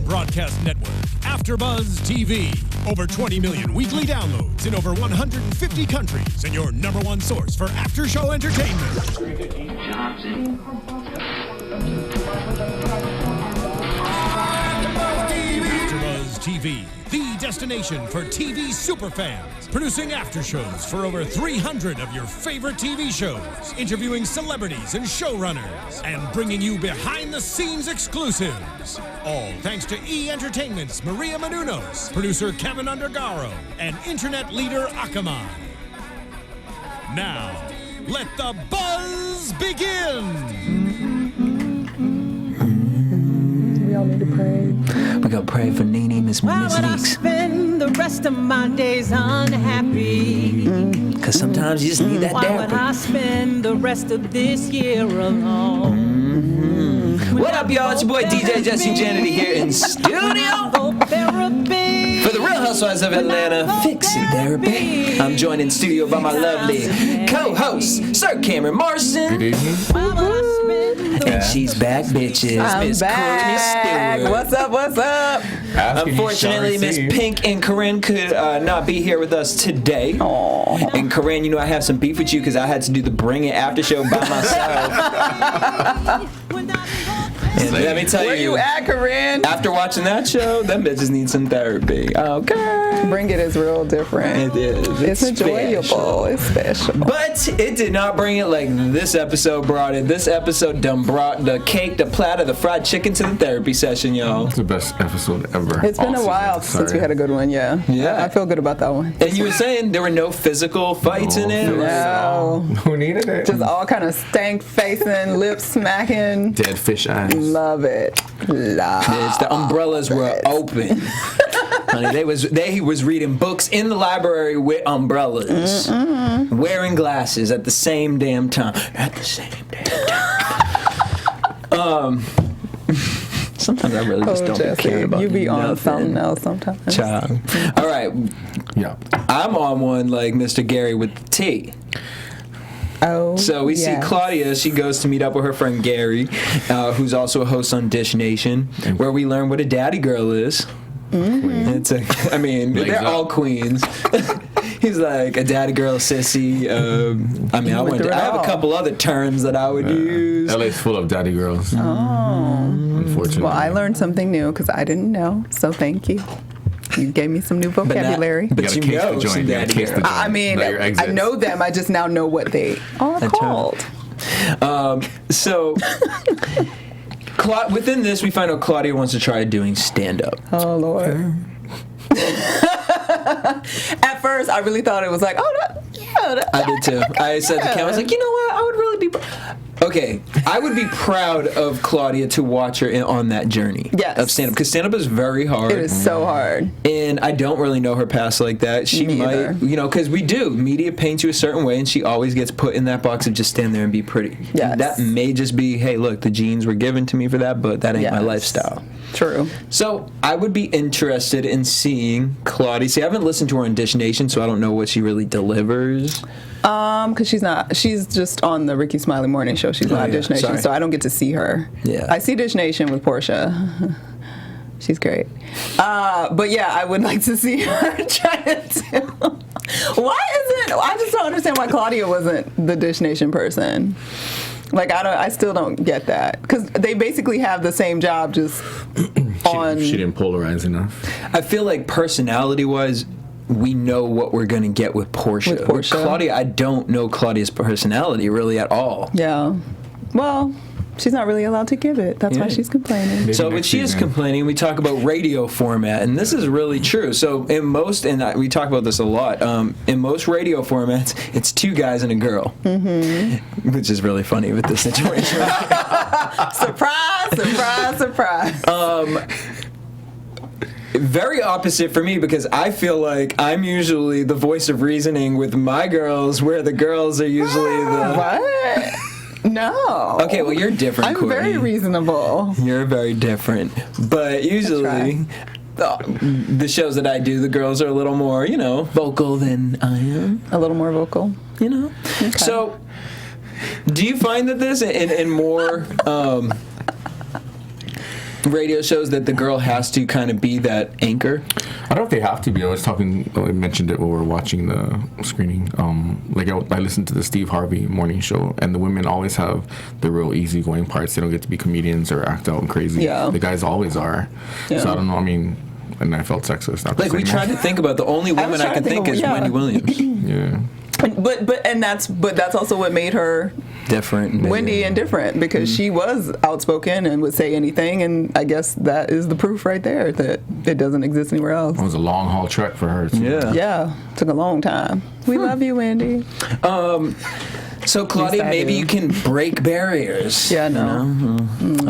broadcast network, AFTERBUZZ TV. Over 20 million weekly downloads in over 150 countries, and your #1 source for after-show entertainment. AFTERBUZZ TV, the destination for TV superfans. Producing aftershows for over 300 of your favorite TV shows, interviewing celebrities and showrunners, and bringing you behind-the-scenes exclusives. All thanks to E! Entertainment's Maria Menounos, producer Kevin Undergaro, and internet leader Akamai. Now, let the buzz begin! We all need to pray. We gotta pray for NeNe, Miss Why Meeks. would I spend the rest of my days unhappy? Cause sometimes you just need that Why would I therapy. spend the rest of this year alone? What up, y'all? It's your boy DJ Jesse Janedy here in studio for the Real Housewives of Atlanta Fixing Therapy. I'm joined in studio by my lovely co-host, Sir Cameron Marston. Good evening. And she's back, bitches. I'm Miss Courtney back. Stewart. What's up? What's up? Unfortunately, Miss Pink and Corinne could not be here with us today. Aww. And Corinne, you know I have some beef with you because I had to do the Bring It after show by myself. And let me tell Where you at, Corinne? after watching that show, them bitches need some therapy. Okay. Bring It is real different. It is. It's enjoyable. special. It's special. But it did not bring it like this episode brought it. This episode done brought the cake, the platter, the fried chicken to the therapy session, y'all. It's the best episode ever. It's been a while since we had a good one, yeah. Yeah. I feel good about that one. And you were saying there were no physical fights in it? No. Who needed it? Just all kind of stank facing, lip smacking. Dead fish eyes. Love it. Love Bitch, the umbrellas were open. Honey, they was reading books in the library with umbrellas, wearing glasses at the same damn time. Sometimes I really just don't Jesse, care about you be on nothing. something else sometimes. Child. All right, Yeah. I'm on one like Mr. Gary with the T. Oh, So we see yes. Claudia. She goes to meet up with her friend Gary, who's also a host on Dish Nation, where we learn what a daddy girl is. It's I mean, Legs they're up. all queens. He's like a daddy girl, sissy. I mean, I through it have a all. couple other terms that I would use. LA's full of daddy girls. Unfortunately. Well, I learned something new because I didn't know, so thank you. You gave me some new vocabulary. But got a you case to know join. some You got a daddy case to girls. join. I mean, Know your I exits. know them. I just now know what they are called. So within this, we find out Claudia wants to try doing stand-up. Oh, Lord. At first, I really thought it was like, I did too. I said to Cam, I was like, you know what? I would really be. Okay, I would be proud of Claudia to watch her on that journey of stand-up, because stand-up is very hard. it is so hard. And I don't really know her past like that. She Me might, either. because we do. Media paints you a certain way, and she always gets put in that box of just stand there and be pretty. Yes. That may just be, hey, look, the genes were given to me for that, but that ain't my Yes. lifestyle. True. So I would be interested in seeing Claudia. See, I haven't listened to her on Dish Nation, so I don't know what she really delivers. Because she's just on the Ricky Smiley Morning Show. She's not yeah, Dish Nation, sorry. so I don't get to see her. Yeah. I see Dish Nation with Porsha. She's great. But yeah, I would like to see her try to do. I just don't understand why Claudia wasn't the Dish Nation person. Like, I still don't get that. Because they basically have the same job, just on. She didn't polarize enough. I feel like personality-wise, we know what we're going to get with Porsha. With Porscha. Claudia, I don't know Claudia's personality really at all. Yeah. Well, she's not really allowed to give it. That's why Yeah. she's complaining. Maybe So when next she is season. complaining, we talk about radio format, and this is really true. So in most, we talk about this a lot, in most radio formats, it's two guys and a girl, which is really funny with this situation. Surprise, surprise, surprise. Very opposite for me, because I feel like I'm usually the voice of reasoning with my girls, where the girls are usually the... What? No. Okay, well, you're different, I'm Courtney. very reasonable. You're very different. But usually, the shows that I do, the girls are a little more, vocal than I am. A little more vocal. Okay. So, do you find that this in more... radio shows that the girl has to kind of be that anchor? I don't know if they have to be. I mentioned it when we were watching the screening. I listened to the Steve Harvey morning show, and the women always have the real easygoing parts. They don't get to be comedians or act out and crazy. Yeah. The guys always are. Yeah. So I don't know. I mean, and I felt sexist. Like, we tried to think about the only woman I can think is Wendy Williams. Yeah. But that's also what made her Different. Maybe. Wendy and different, because she was outspoken and would say anything, and I guess that is the proof right there that it doesn't exist anywhere else. It was a long haul trek for her. Too. Yeah, took a long time. We love you, Wendy. So, Claudia, maybe you can break barriers. Yeah, no.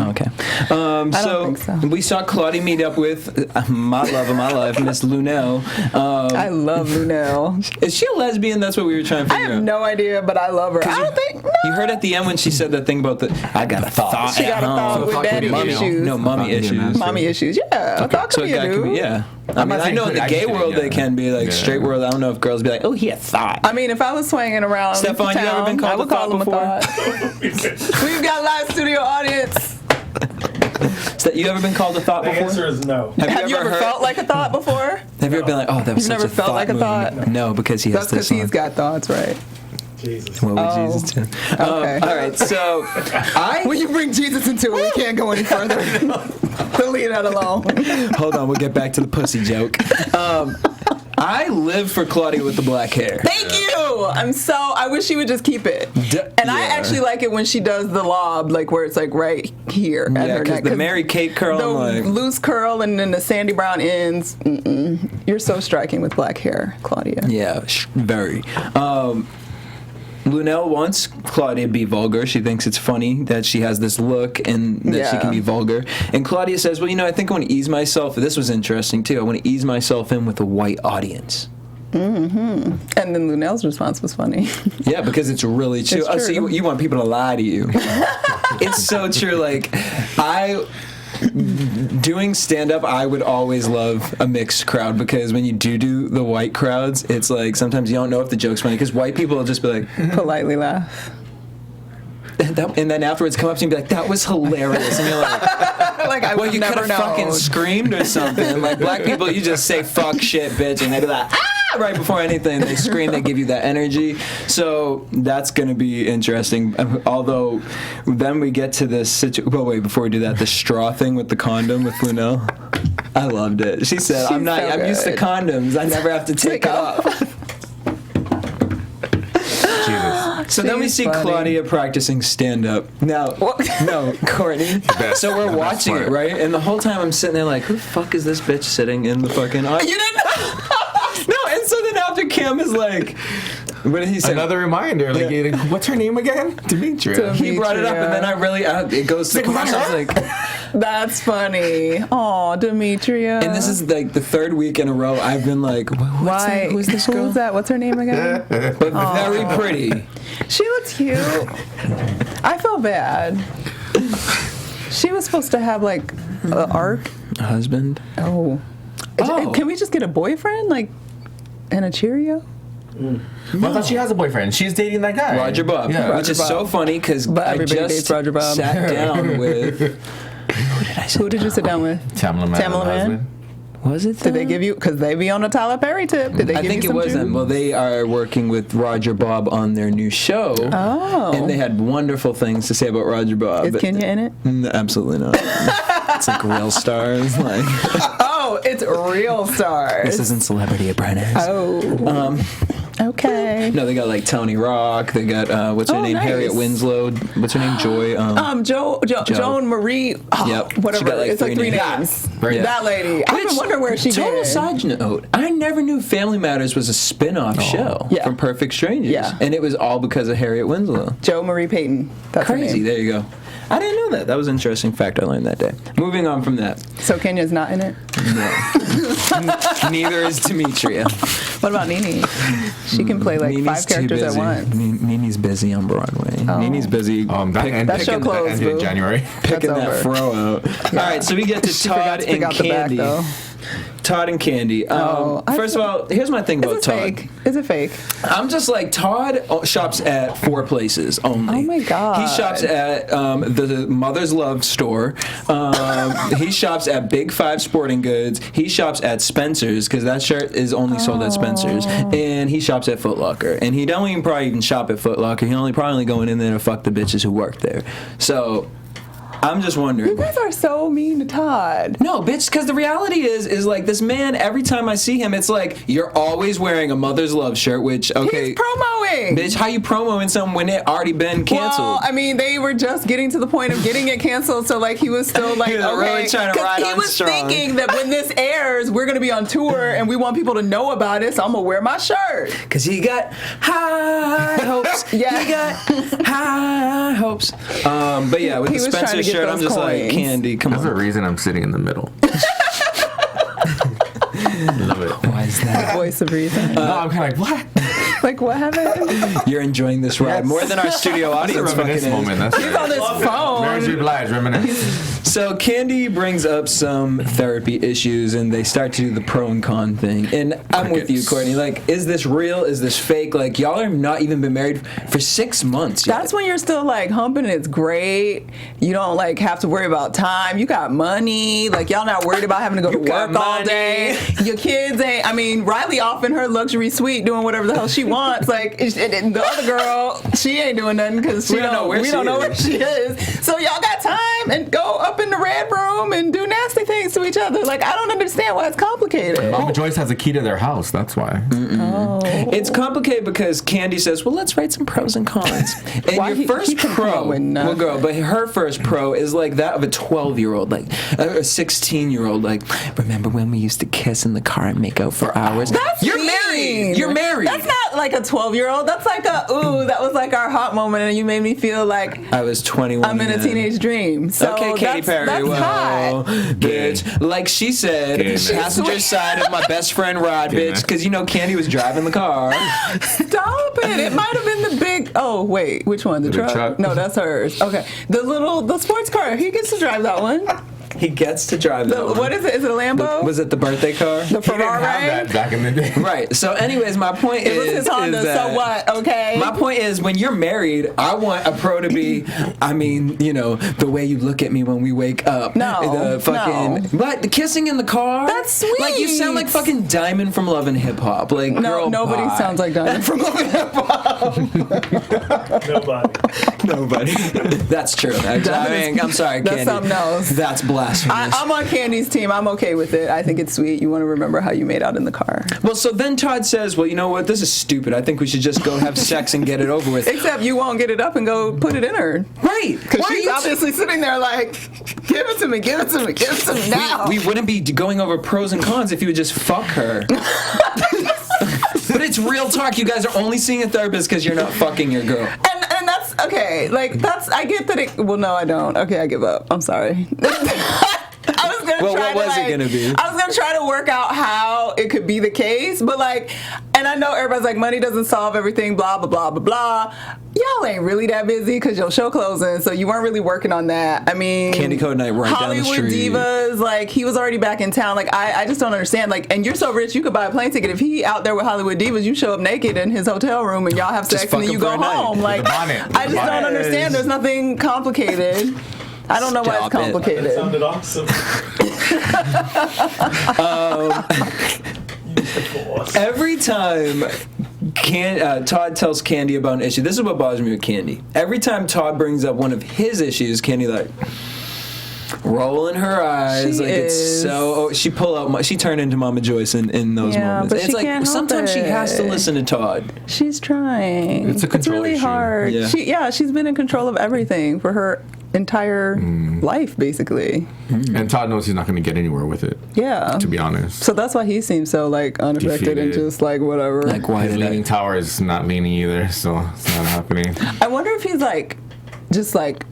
Okay. I don't think so. We saw Claudia meet up with my love of my life, Miss Lunel. I love Lunel. Is she a lesbian? That's what we were trying to I figure out. have no idea, but I love her. I don't think. No. You heard at the end when she said that thing about I got a thought. She got a thought with daddy issues. No, mommy issues. Mommy issues. Yeah, a thought could So a be a guy can be, dude. yeah. I mean, I know in the gay world they can be like straight world. I don't know if girls be like, oh, he a thought. I mean, if I was swinging around Stefan, town, you ever been called I would a thought call him before? a thought. We've got a live studio audience. You ever been called a thought before? The answer is no. Have you ever felt like a thought before? Have you ever been like, oh, that was You've such never a felt thought like a movement? thought? No, because he has That's because he's got thoughts, right? Jesus. Well, with Jesus too. Okay. All right, so When you bring Jesus into it, we can't go any further. We'll leave that alone. Hold on, we'll get back to the pussy joke. I live for Claudia with the black hair. Thank you. I wish she would just keep it. And I actually like it when she does the lob, like where it's like right here at her neck. The Mary Kate curl, the I'm like, loose curl and then the Sandy Brown ends. You're so striking with black hair, Claudia. yeah, very. Lunel wants Claudia to be vulgar. She thinks it's funny that she has this look and that she can be vulgar. And Claudia says, well, I think I want to ease myself. This was interesting, too. I want to ease myself in with a white audience. And then Lunel's response was funny. Yeah, because it's really true. It's true. So you want people to lie to you. It's so true. Like, doing stand-up, I would always love a mixed crowd, because when you do the white crowds, it's like sometimes you don't know if the joke's funny, because white people will just be like, Politely laugh. and then afterwards come up to you and be like, that was hilarious, and you're like, Like, I well, would you could never have know. fucking screamed or something. Like, black people, you just say fuck, shit, bitch, and they be like, ah, right before anything. They scream, they give you that energy. So that's going to be interesting. Although, then we get to this situation. Well, wait, before we do that, the straw thing with the condom with Lunel. I loved it. She said, I'm used to condoms. I never have to take it off. So then we see Claudia practicing stand-up. Now, no, Courtney. So we're watching it, right? And the whole time I'm sitting there like, who the fuck is this bitch sitting in the fucking audience? You didn't know? No, and so then after Cam is like, what did he say? Another reminder. Like, what's her name again? Demetria. He brought it up, and then it goes to the commercial. I was like, That's funny. Aw, Demetria. and this is like the third week in a row I've been like, Why? Who's this girl? Who's that? What's her name again? But very pretty. She looks cute. I feel bad. She was supposed to have like an arc. A husband? Oh. Can we just get a boyfriend? Like, and a Cheerio? Well, I thought she has a boyfriend. She's dating that guy. Roger Bob. Yeah. Which is so funny because But I everybody dates just Roger Bob. sat down with. Who did I sit Who did you sit down with? Tamala Man. Tamala Man? Was it? Did they give you, because they be on a Tyler Perry tip, did they I give think you it some was them. juice? Well, they are working with Roger Bob on their new show. Oh. And they had wonderful things to say about Roger Bob. Is Kenya in it? No, absolutely not. It's like Real Stars. Like, Oh, it's Real Stars. this isn't Celebrity Apprentice. Oh. Okay. No, they got like Tony Rock. They got what's her name? nice. Harriet Winslow. What's her name? Joy. Joan Marie. Oh, Yep. Whatever. She got, like, it's like three three names. names. Yeah. That lady. I've been wondering where she Total did. side note. I never knew Family Matters was a spin-off show Yeah. from Perfect Strangers. Yeah. And it was all because of Harriet Winslow. Jo Marie Payton. That's her Crazy. name. There you go. I didn't know that. That was an interesting fact I learned that day. Moving on from that. So Kenya's not in it? Neither is Demetria. What about NeNe? She can play like NeNe's 5 characters too at busy. once. NeNe's busy on Broadway. NeNe's busy That show That closed, ended in boo. January. picking That's that over. fro out. All right, so we get to She forgot Todd to pick and out the back, Kandi. though. Todd and Kandi. First of all, here's my thing about Todd. Fake? Is it fake? I'm just like, Todd shops at 4 places only. Oh my God. He shops at the Mother's Love store. He shops at Big 5 Sporting Goods. He shops at Spencer's, because that shirt is only sold at Spencer's. And he shops at Foot Locker. And he don't probably even shop at Foot Locker. He probably going in there to fuck the bitches who work there. So I'm just wondering. You guys are so mean to Todd. No, bitch, because the reality is like, this man, every time I see him, it's like, you're always wearing a Mother's Love shirt, which, okay. He's promoing. Bitch, how you promoing something when it already been canceled? Well, I mean, they were just getting to the point of getting it canceled, so like he was still like, okay. Really trying to ride he on was strong. thinking that when this airs, we're going to be on tour and we want people to know about it, so I'm going to wear my shirt. Because he got high hopes. Yeah. He got high hopes. But yeah, with He the was trying Spencer to get shirt, I'm those just like, coins. Kandi, come There's a on. reason I'm sitting in the middle. Love it. Why is that? Voice of reason. No, I'm kind of like, what? Like, what happened? You're enjoying this ride Yes. more than our studio That's a audience fucking reminisce is. moment. That's He's on his Mary phone. J. Blige, reminisce. So Kandi brings up some therapy issues, and they start to do the pro and con thing. And I'm with you, Courtney. Like, is this real? Is this fake? Like, y'all have not even been married for 6 months yet. That's when you're still like humping. It's great. You don't like have to worry about time. You got money. Like, y'all not worried about having to go to got work all money. day. Your kids ain't. I mean, Riley off in her luxury suite doing whatever the hell she wants. Like, and the other girl, she ain't doing nothing because we don't know where she is. So y'all got time and go up in the red room and do nasty things to each other. Like, I don't understand why it's complicated. Mama Joyce has a key to their house. That's why. It's complicated because Kandi says, well, let's write some pros and cons. And Why your he first can come pro, up with none. well, girl, but her first pro is like that of a 12-year-old, like a 16-year-old. Like, remember when we used to kiss in the car and make out for hours? You're mean. married. You're married. That's not like a 12-year-old. That's like ooh, that was like our hot moment, and you made me feel like I was 21. I'm in a teenage dream. So Okay, Katy Perry. That's Well, hot. bitch. Like she said, Gay. passenger side of my best friend Rod, Gay. bitch. Because you know Kandi was driving the car. Stop it. It might have been the big. Oh wait, which one? The The big truck? truck? No, that's hers. Okay, the sports car. He gets to drive that one. He gets to drive that one. What is it? Is it a Lambo? Was it the birthday car? The He didn't Ferrari? have that back in the day. Right. So, anyways, my point It was his Honda. is that So what? Okay. my point is, when you're married, I want a pro to be, I mean, you know, the way you look at me when we wake up. No, The fucking, no. What? The kissing in the car? That's sweet. Like, you sound like fucking Diamond from Love and Hip Hop. Like, No, girl, nobody bye. sounds like Diamond from Love and Hip Hop. Nobody. That's true. I mean, I'm sorry, That's Kandi. something else. That's blasphemous. I'm on Candy's team. I'm okay with it. I think it's sweet. You want to remember how you made out in the car. Well, so then Todd says, well, you know what? This is stupid. I think we should just go have sex and get it over with. Except you won't get it up and go put it in her. Right. Because Why are she's you obviously sitting there like, give it to me, give it to me, give it to me now. We wouldn't be going over pros and cons if you would just fuck her. But it's real talk. You guys are only seeing a therapist because you're not fucking your girl. And that's, okay, like, I get that it, well, no, I don't. Okay, I give up. I'm sorry. I was gonna Well, try what to, was it like, gonna be? I was gonna try to work out how it could be the case, but like, and I know everybody's like, money doesn't solve everything, blah, blah, blah, blah, blah. Y'all ain't really that busy because your show closing, so you weren't really working on that. I mean, Candy Code Night right down the Hollywood street. Divas, like, he was already back in town. Like, I just don't understand. Like, and you're so rich, you could buy a plane ticket. If he out there with Hollywood Divas, you show up naked in his hotel room and y'all have Just sex and then fuck you him go for a night. home. Like, With a bonnet. I just don't understand. There's nothing complicated. I don't know why it's Stop it. complicated. That sounded awesome. Every time Todd tells Kandi about an issue, this is what bothers me with Kandi. Every time Todd brings up one of his issues, Kandi like rolling her eyes, She like it's is. so. She turned into Mama Joyce in those Yeah, moments. but It's she like can't help sometimes she has to it. listen to Todd. She's trying. It's a control really issue. hard. Yeah. She's been in control of everything for her entire life, basically. And Todd knows he's not going to get anywhere with it. Yeah. To be honest. So that's why he seems so like unaffected and Defeated. just like whatever. Like, why His did leaning I? tower is not leaning either, so it's not happening. I wonder if he's like, just like,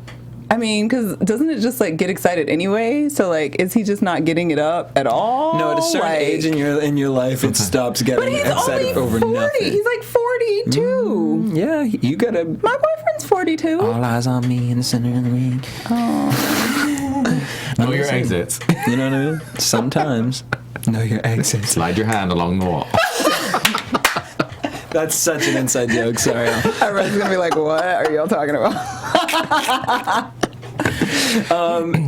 I mean, because doesn't it just like get excited anyway? So like, is he just not getting it up at all? No, at a certain Like- age in your life, it stops But getting he's excited only over 40. nothing. He's like 42. Yeah, you gotta. My boyfriend's 42. All eyes on me in the center of the ring. Know your exits. You know what I mean? Sometimes. Know your exit. Slide your hand along the wall. That's such an inside joke. Sorry. Everyone's gonna be like, "What are y'all talking about?"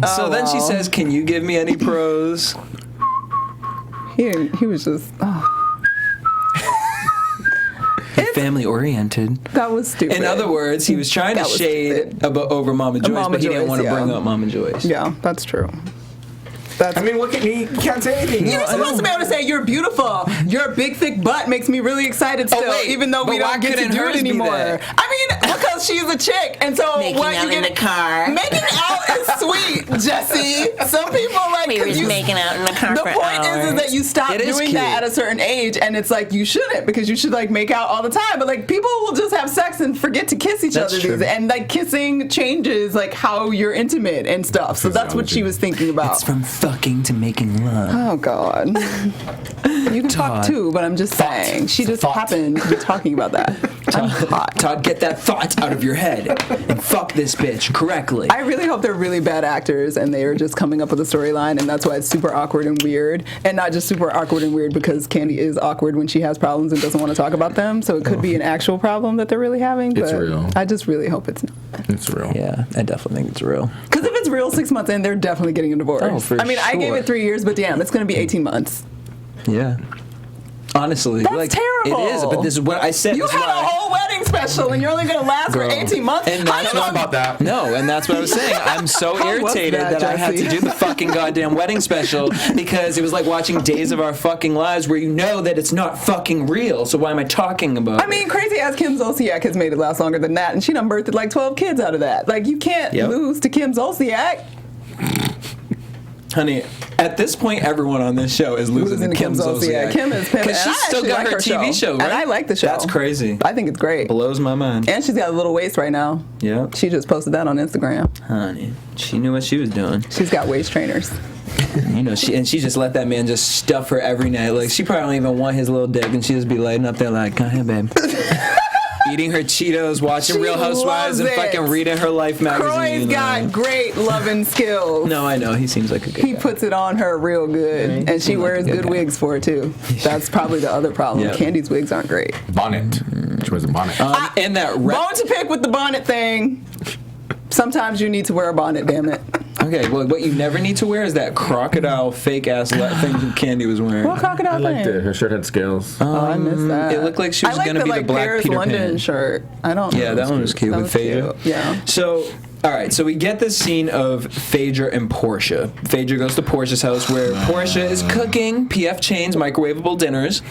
So then she says, "Can you give me any pros?" He was just. Oh. Family oriented. That was stupid. In other words, he was trying to shade over Mama Joyce, but he didn't want to bring up Mama Joyce. Yeah, that's true. I mean, what can he can't say anything. You're supposed to be able to say you're beautiful. Your big thick butt makes me really excited still, even though we don't get to do it anymore. I mean, because she's a chick, and so making what out you in get the car. Making out is sweet, Jesse. Some people like We was making out in the car. The for point hours. is that you stop doing that at a certain age, and it's like you shouldn't, because you should like make out all the time. But like people will just have sex and forget to kiss each other, and like kissing changes like how you're intimate and stuff. So that's what she was thinking about. It's from fucking to making love. Oh God. You can talk too, but I'm just saying. She just happened to be talking about that. I'm hot. Todd, get that thought out of your head and fuck this bitch correctly. I really hope they're really bad actors and they are just coming up with a storyline, and that's why it's super awkward and weird. And not just super awkward and weird because Kandi is awkward when she has problems and doesn't want to talk about them. So it could be an actual problem that they're really having. But It's real. I just really hope it's not. It's real. Yeah, I definitely think it's real. Because if it's real 6 months in, they're definitely getting a divorce. Oh, for I mean, I gave sure. it 3 years, but damn, it's going to be 18 months. Yeah. Honestly, That's like terrible. it is. But this is what I said. You had a whole wedding special, and you're only going to last for 18 months. And that's Not about that. No, and that's what I was saying. I'm so How was irritated that I had to Jesse? do the fucking goddamn wedding special because it was like watching Days of Our Fucking Lives, where you know that it's not fucking real. So why am I talking about I mean, crazy ass Kim Zolciak has made it last longer than that, and she done birthed like 12 kids out of that. Like, you can't lose to Kim Zolciak. Honey, at this point, everyone on this show is losing to Kim Zolciak. Kim is pimping. Because she's still got her TV show, right? And I like the show. That's crazy. I think it's great. Blows my mind. And she's got a little waist right now. Yeah. She just posted that on Instagram. Honey, she knew what she was doing. She's got waist trainers. You know, she just let that man just stuff her every night. Like, she probably don't even want his little dick, and she just be lighting up there like, go ahead, babe. Eating her Cheetos, watching Real Housewives, and fucking reading her Life magazine. Croy's got great loving skills. No, I know. He seems like a good He guy. puts it on her real good, and she wears good wigs for it too. That's probably the other problem. Yep. Candy's wigs aren't great. Bonnet. She wears a bonnet. And that Bone to pick with the bonnet thing. Sometimes you need to wear a bonnet, damn it. Okay, well, what you never need to wear is that crocodile fake ass thing that Kandi was wearing. What crocodile I liked thing? it. Her shirt had scales. Oh, I missed that. It looked like she was going to be the black Paris Peter London Pan. shirt. I don't know. Yeah, that one was cute That with was Phaedra. cute. Yeah. So, all right, so we get this scene of Phaedra and Porsha. Phaedra goes to Porsha's house where Porsha is cooking PF Chang's microwavable dinners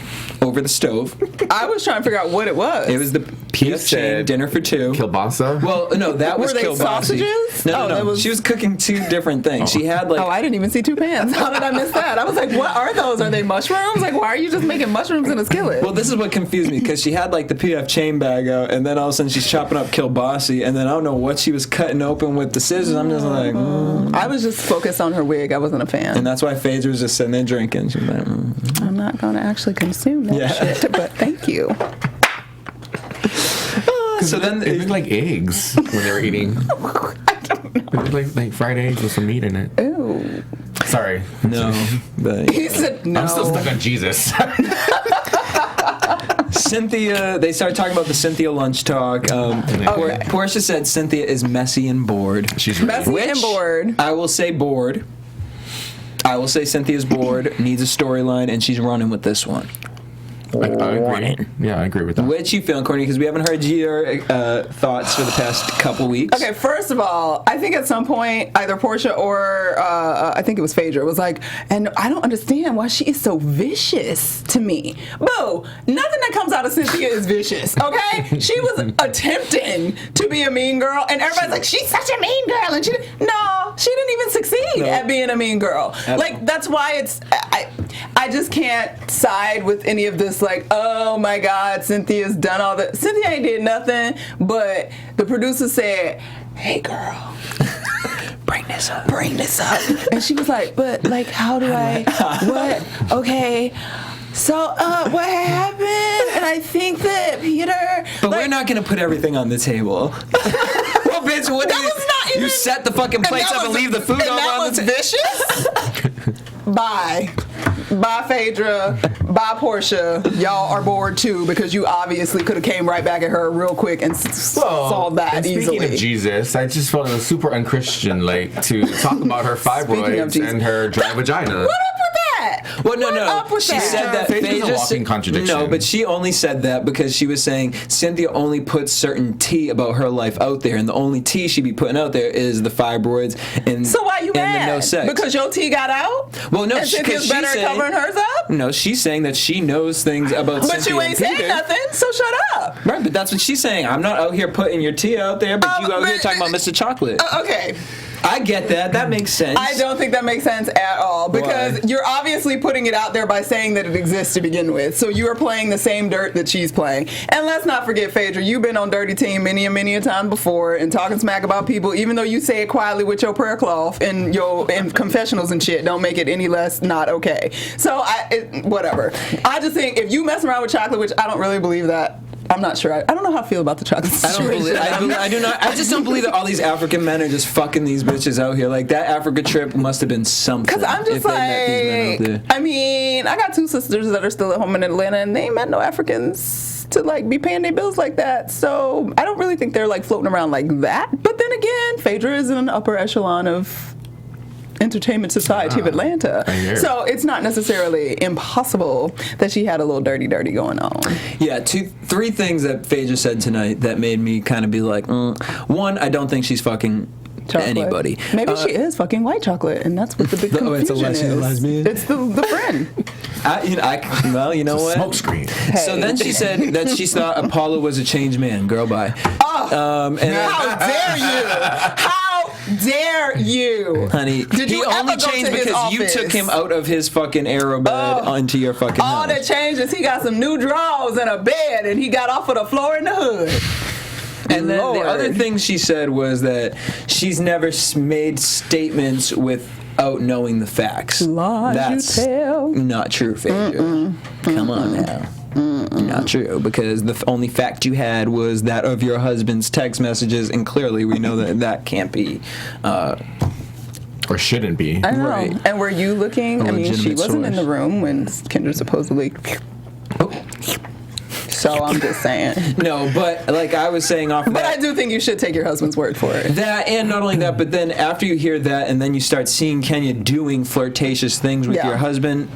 over the stove. I was trying to figure out what it was. It was the PF Chang dinner for two. Kielbasa? Well, no, that was Were they kielbasa. sausages? No, Oh, no. that was- She was cooking two different things. She had like Oh, I didn't even see two pans. How did I miss that? I was like, what are those? Are they mushrooms? Like, why are you just making mushrooms in a skillet? Well, this is what confused me because she had like the PF Chang bag out, and then all of a sudden she's chopping up kielbasa, and then I don't know what she was cutting open with the scissors. I'm just like, I was just focused on her wig. I wasn't a fan. and that's why Phaedra was just sitting there drinking. She was like, I'm not going to actually consume that shit, but thank you. So then It looked like eggs when they were eating. I don't know. It looked like fried eggs with some meat in it. Ew. Sorry. no, but He said no. I'm still stuck on Jesus. Cynthia, they started talking about the Cynthia lunch talk. Porsha said Cynthia is messy and bored. She's Messy ready. and bored. I will say bored. I will say Cynthia's bored, needs a storyline, and she's running with this one. I agree. Yeah, I agree with that. Which you feeling, Courtney? Because we haven't heard your thoughts for the past couple weeks. Okay, first of all, I think at some point, either Porsha or I think it was Phaedra was like, and I don't understand why she is so vicious to me. Boo! Nothing that comes out of Cynthia is vicious, okay? She was attempting to be a mean girl, and everybody's like, she's such a mean girl, and she didn't even succeed at being a mean girl. Like, that's why it's, I just can't side with any of this, like, oh my God, Cynthia's done all that. Cynthia ain't did nothing, but the producer said, hey girl, Bring this up. bring this up. And she was like, but like, how do I, what, okay. So, what happened? And I think that Peter. But we're not going to put everything on the table. Well, bitch, what That do you, was not even. you set the fucking plates up and leave the food and over that on was the table? vicious? Bye. Bye, Phaedra. Bye, Porsha. Y'all are bored too because you obviously could have came right back at her real quick and solved that and easily. Speaking of Jesus, I just felt it was super unchristian, like, to talk about her fibroids and her dry vagina. What up with that? Well, no. She that? said that Phaedra's a walking contradiction. No, but she only said that because she was saying Cynthia only puts certain tea about her life out there, and the only tea she be putting out there is the fibroids and So why you mad? the no sex. Because your tea got out? Well, no, and Cynthia's better at covering hers up? No, she's saying that she knows things about But Cynthia you ain't and saying Peter. nothing, so shut up. Right, but that's what she's saying. I'm not out here putting your tea out there, but you out here talking about Mr. Chocolate. Okay. I get that. That makes sense. I don't think that makes sense at all because you're obviously putting it out there by saying that it exists to begin with. So you are playing the same dirt that she's playing. And let's not forget, Phaedra, you've been on Dirty Team many a time before and talking smack about people, even though you say it quietly with your prayer cloth and your confessionals and shit, don't make it any less not okay. So whatever. I just think if you mess around with chocolate, which I don't really believe that. I'm not sure. I don't know how I feel about the chocolate situation. I do not. I just don't believe that all these African men are just fucking these bitches out here. Like that Africa trip must have been something. Because I'm just like, I mean, I got two sisters that are still at home in Atlanta, and they ain't met no Africans to like be paying their bills like that. So I don't really think they're like floating around like that. But then again, Phaedra is in an upper echelon of entertainment society of Atlanta, so it's not necessarily impossible that she had a little dirty going on. Yeah, three things that Phaedra said tonight that made me kind of be like, one, I don't think she's fucking chocolate. Anybody. Maybe she is fucking white chocolate, and that's what the big confusion is. It's the friend. Well, you know what? Smoke screen. Hey. So then she said that she thought Apollo was a changed man. Girl, bye. Oh, how dare you? How dare you? Honey, he only changed because you took him out of his fucking aero bed onto your fucking All house. that changed is he got some new drawers and a bed, and he got off of the floor in the hood. And then the other thing she said was that she's never made statements without knowing the facts. That's not true, Phaedra. Come on now. Not true, because the only fact you had was that of your husband's text messages, and clearly we know that that can't be or shouldn't be. I know. Right. And were you looking? I mean, she wasn't in the room when Kendra supposedly. So I'm just saying. No, but like I was saying off of But that, I do think you should take your husband's word for it. that, and not only that, but then after you hear that and then you start seeing Kenya doing flirtatious things with your husband,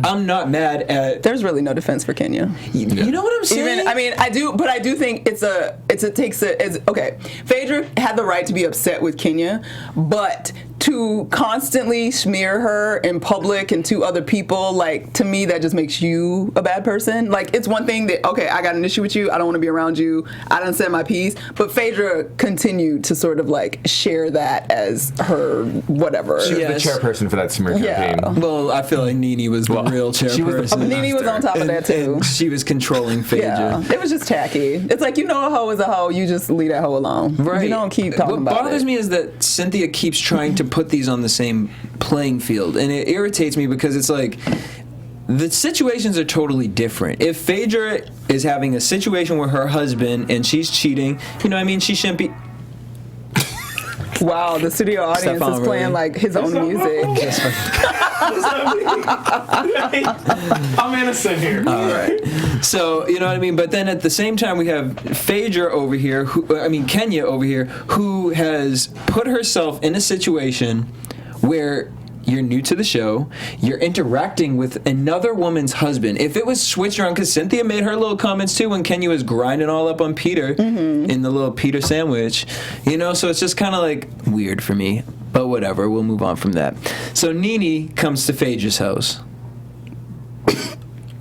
I'm not mad at... There's really no defense for Kenya. You know what I'm saying? I do think okay. Phaedra had the right to be upset with Kenya, but to constantly smear her in public and to other people, like, to me, that just makes you a bad person. Like, it's one thing that, okay, I got an issue with you, I don't want to be around you, I done said my piece, but Phaedra continued to sort of, like, share that as her whatever. She was the chairperson for that smear campaign. Well, I feel like NeNe was the real chairperson. NeNe was on top of that, too. And she was controlling Phaedra. Yeah, it was just tacky. It's like, you know a hoe is a hoe, you just leave that hoe alone. Right. You don't keep talking about it. What bothers me is that Cynthia keeps trying to put these on the same playing field, and it irritates me because it's like the situations are totally different. If Phaedra is having a situation with her husband and she's cheating, you know what I mean, she shouldn't be... Wow, the studio audience is playing like his own music. I'm innocent here. All right. So, you know what I mean? But then at the same time, we have Phaedra over here, Kenya over here, who has put herself in a situation where you're new to the show, you're interacting with another woman's husband. If it was switched around, because Cynthia made her little comments too when Kenya was grinding all up on Peter in the little Peter sandwich, you know, so it's just kind of like weird for me. But whatever, we'll move on from that. So NeNe comes to Phaedra's house.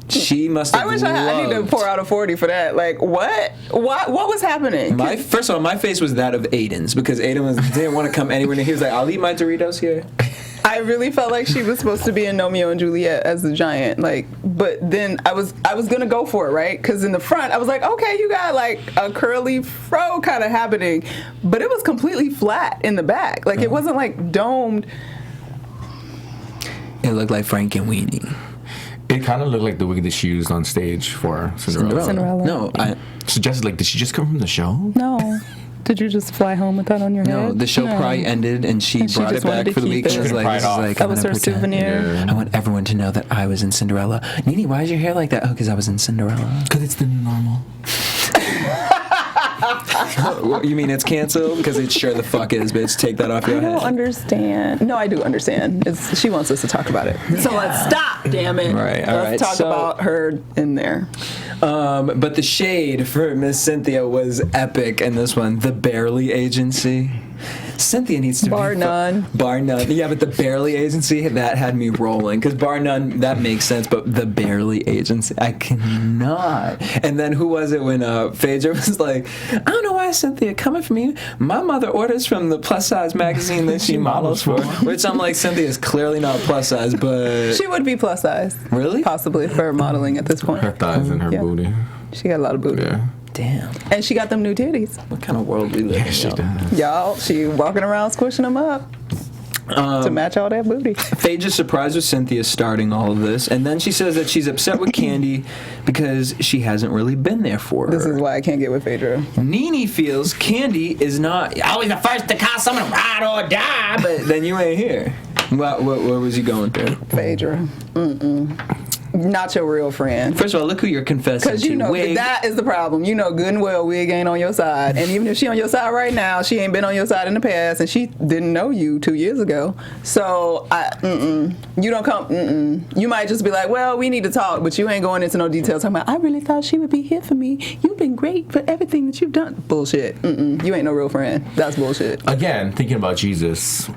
She must have I wish I need to pour out a 40 for that. Like, what? What was happening? First of all, my face was that of Aiden's, because Aiden didn't want to come anywhere near. He was like, I'll eat my Doritos here. I really felt like she was supposed to be in Romeo and Juliet as the giant, like, but then I was gonna go for it, right? Because in the front, I was like, okay, you got like a curly fro kind of happening, but it was completely flat in the back, like it wasn't like domed. It looked like Frank and Weenie. It kind of looked like the wig that she used on stage for Cinderella. Cinderella. No, I suggested, like, did she just come from the show? No. Did you just fly home with that on your head? No, the show probably ended, and she brought it back for the week. She was like, that was her souvenir. I want everyone to know that I was in Cinderella. NeNe, why is your hair like that? Oh, because I was in Cinderella. Because it's the new normal. You mean it's canceled? Because it sure the fuck is, bitch. Take that off your head. I don't understand. No, I do understand. She wants us to talk about it. So let's stop, damn it. Right, all right. Let's talk about her in there. But the shade for Miss Cynthia was epic in this one. The Barely Agency. Cynthia needs to Bar none. Bar none. Yeah, but the Barely Agency, that had me rolling. Because bar none, that makes sense. But the Barely Agency, I cannot. And then who was it when Phaedra was like, I don't know why Cynthia coming for me. My mother orders from the plus size magazine that she models for. Which I'm like, Cynthia is clearly not plus size, but... She would be plus size. Really? Possibly for modeling at this point. Her thighs and her booty. She got a lot of booty. Yeah. Damn. And she got them new titties. What kind of world we live in? She does. Y'all, she walking around squishing them up to match all that booty. Phaedra's surprised with Cynthia starting all of this, and then she says that she's upset with Kandi because she hasn't really been there for her. This is why I can't get with Phaedra. NeNe feels Kandi is not always the first to call someone ride or die, but then you ain't here. What was you going through? Phaedra. Not your real friend. First of all, look who you're confessing to. Because you know Wig. that is the problem. You know good and well Wig ain't on your side. And even if she on your side right now, she ain't been on your side in the past, and she didn't know you 2 years ago. So you don't come. You might just be like, well, we need to talk, but you ain't going into no details. Talking about, I really thought she would be here for me. You've been great for everything that you've done. Bullshit. You ain't no real friend. That's bullshit. Again, thinking about Jesus.